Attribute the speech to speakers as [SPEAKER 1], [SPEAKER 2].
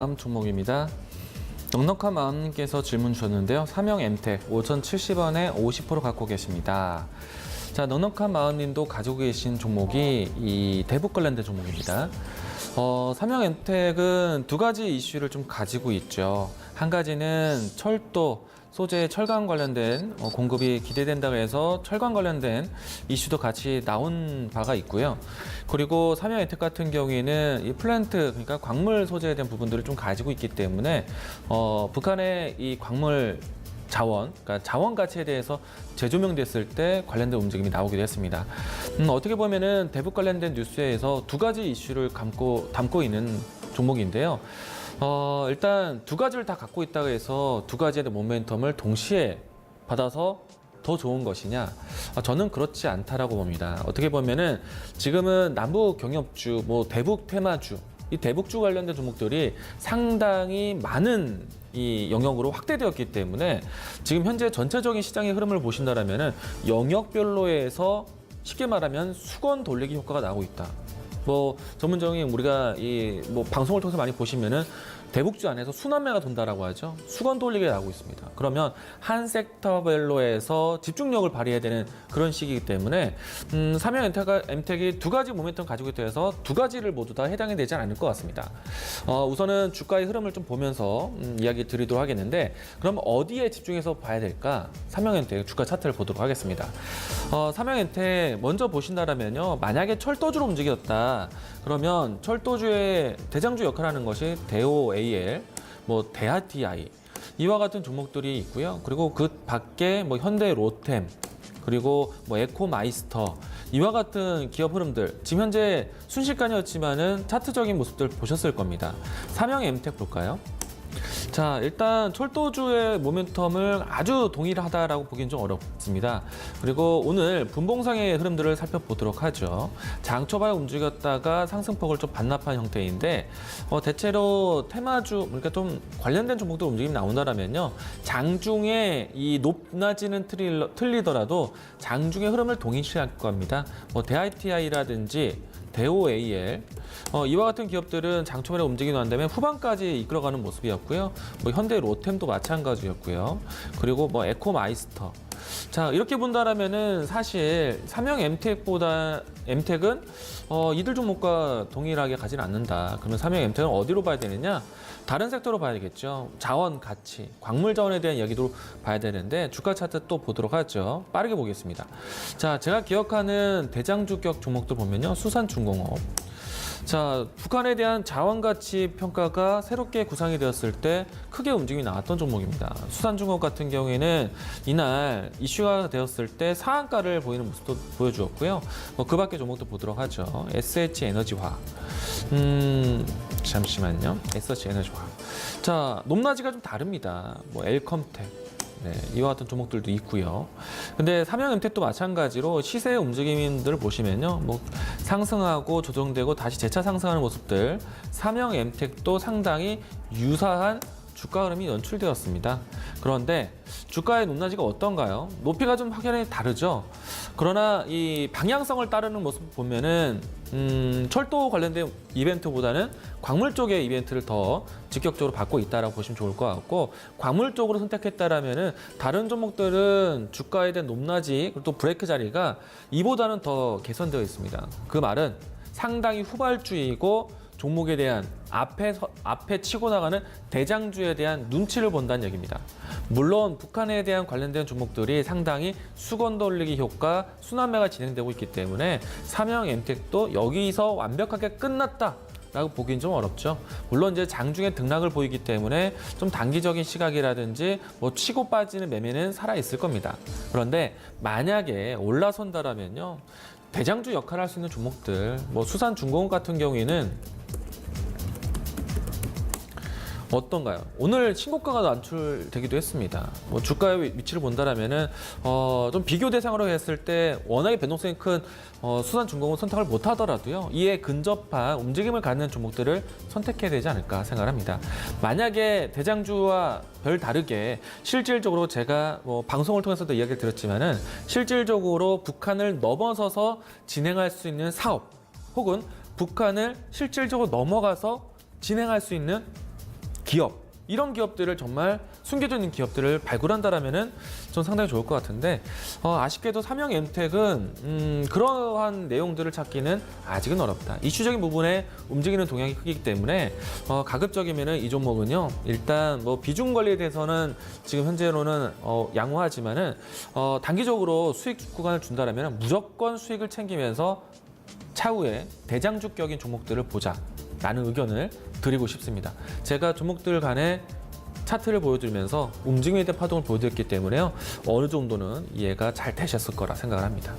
[SPEAKER 1] 다음 종목입니다. 넉넉한 마음님께서 질문 주셨는데요. 삼형 엠텍 5,070원에 50% 갖고 계십니다. 자, 넉넉한 마음님도 가지고 계신 종목이 이 대북 관련된 종목입니다. 삼형 엠텍은 두 가지 이슈를 좀 가지고 있죠. 한 가지는 철도, 소재 철강 관련된 공급이 기대된다고 해서 철강 관련된 이슈도 같이 나온 바가 있고요. 그리고 삼형 엠텍 같은 경우에는 이 플랜트, 그러니까 광물 소재에 대한 부분들을 좀 가지고 있기 때문에 북한의 이 광물 자원, 그러니까 자원 가치에 대해서 재조명됐을 때 관련된 움직임이 나오기도 했습니다. 어떻게 보면은 대북 관련된 뉴스에서 두 가지 이슈를 담고 있는 종목인데요. 일단 두 가지를 다 갖고 있다고 해서 두 가지의 모멘텀을 동시에 받아서 더 좋은 것이냐? 저는 그렇지 않다라고 봅니다. 어떻게 보면은 지금은 남북 경협주, 대북 테마주, 이 대북주 관련된 종목들이 상당히 많은 이 영역으로 확대되었기 때문에 지금 현재 전체적인 시장의 흐름을 보신다면은 영역별로에서 쉽게 말하면 수건 돌리기 효과가 나오고 있다. 전문적인 우리가 방송을 통해서 많이 보시면은 대북주 안에서 순환매가 돈다라고 하죠. 수건 돌리기가 나오고 있습니다. 그러면 한 섹터별로에서 집중력을 발휘해야 되는 그런 시기이기 때문에 삼형 엠텍이 두 가지 모멘텀 가지고 있다고 해서 두 가지를 모두 다 해당이 되지 않을 것 같습니다. 우선은 주가의 흐름을 좀 보면서 이야기 드리도록 하겠는데, 그럼 어디에 집중해서 봐야 될까? 삼형 엠텍 주가 차트를 보도록 하겠습니다. 삼형 엠텍 먼저 보신다면요, 만약에 철도주로 움직였다 그러면 철도주의 대장주 역할을 하는 것이 대오 AL, 대하 TI 이와 같은 종목들이 있고요. 그리고 그 밖에 현대 로템, 그리고 에코마이스터 이와 같은 기업 흐름들, 지금 현재 순식간이었지만은 차트적인 모습들 보셨을 겁니다. 삼형 엠텍 볼까요? 자, 일단 철도주의 모멘텀을 아주 동일하다라고 보기는 좀 어렵습니다. 그리고 오늘 분봉상의 흐름들을 살펴보도록 하죠. 장초반에 움직였다가 상승폭을 좀 반납한 형태인데, 대체로 테마주, 그러니까 좀 관련된 종목들 움직임이 나온다면요, 장중에 이 높낮이는 틀리더라도 장중의 흐름을 동일시할 겁니다. 대ITI라든지 대오 AL 이와 같은 기업들은 장초반에 움직이 난 다음에 후반까지 이끌어가는 모습이었고요. 현대 로템도 마찬가지였고요. 그리고 에코마이스터. 자, 이렇게 본다라면은 사실 삼형 엠텍은 이들 종목과 동일하게 가지는 않는다. 그러면 삼형 엠텍은 어디로 봐야 되느냐? 다른 섹터로 봐야겠죠. 자원 가치, 광물 자원에 대한 이야기도 봐야 되는데, 주가 차트 또 보도록 하죠. 빠르게 보겠습니다. 자, 제가 기억하는 대장주격 종목들 보면요, 수산중공업. 자, 북한에 대한 자원가치 평가가 새롭게 구상이 되었을 때 크게 움직임이 나왔던 종목입니다. 수산중공업 같은 경우에는 이날 이슈가 되었을 때 상한가를 보이는 모습도 보여주었고요. 그 밖에 종목도 보도록 하죠. SH에너지화학. 잠시만요. SH에너지화학. 자, 높낮이가 좀 다릅니다. 엘컴텍. 네, 이와 같은 종목들도 있고요. 근데 삼형 엠텍도 마찬가지로 시세의 움직임들을 보시면요, 상승하고 조정되고 다시 재차 상승하는 모습들, 삼형 엠텍도 상당히 유사한 주가 흐름이 연출되었습니다. 그런데 주가의 높낮이가 어떤가요? 높이가 좀 확연히 다르죠. 그러나 이 방향성을 따르는 모습 보면은 철도 관련된 이벤트보다는 광물 쪽의 이벤트를 더 직격적으로 받고 있다라고 보시면 좋을 것 같고, 광물 쪽으로 선택했다라면은 다른 종목들은 주가에 대한 높낮이, 그리고 또 브레이크 자리가 이보다는 더 개선되어 있습니다. 그 말은 상당히 후발주이고 종목에 대한 앞에 치고 나가는 대장주에 대한 눈치를 본다는 얘기입니다. 물론 북한에 대한 관련된 종목들이 상당히 수건 돌리기 효과, 순환매가 진행되고 있기 때문에 삼형 엠텍도 여기서 완벽하게 끝났다라고 보기는 좀 어렵죠. 물론 이제 장중에 등락을 보이기 때문에 좀 단기적인 시각이라든지 치고 빠지는 매매는 살아 있을 겁니다. 그런데 만약에 올라선다라면요, 대장주 역할을 할 수 있는 종목들, 수산중공업 같은 경우에는 어떤가요? 오늘 신고가가 난출되기도 했습니다. 주가의 위치를 본다라면은 좀 비교 대상으로 했을 때 워낙에 변동성이 큰 수산중공업 선택을 못 하더라도요, 이에 근접한 움직임을 갖는 종목들을 선택해야 되지 않을까 생각합니다. 만약에 대장주와 별 다르게 실질적으로 제가 방송을 통해서도 이야기를 드렸지만은 실질적으로 북한을 넘어서서 진행할 수 있는 사업, 혹은 북한을 실질적으로 넘어가서 진행할 수 있는 기업, 이런 기업들을 정말 숨겨져 있는 기업들을 발굴한다라면은 전 상당히 좋을 것 같은데 아쉽게도 삼형엠텍은 그러한 내용들을 찾기는 아직은 어렵다. 이슈적인 부분에 움직이는 동향이 크기 때문에 가급적이면은 이 종목은요 일단 뭐 비중 관리에 대해서는 지금 현재로는 양호하지만은 단기적으로 수익 구간을 준다라면 무조건 수익을 챙기면서 차후에 대장주격인 종목들을 보자라는 의견을 드리고 싶습니다. 제가 종목들 간의 차트를 보여드리면서 움직임에 대한 파동을 보여드렸기 때문에요. 어느 정도는 이해가 잘 되셨을 거라 생각을 합니다.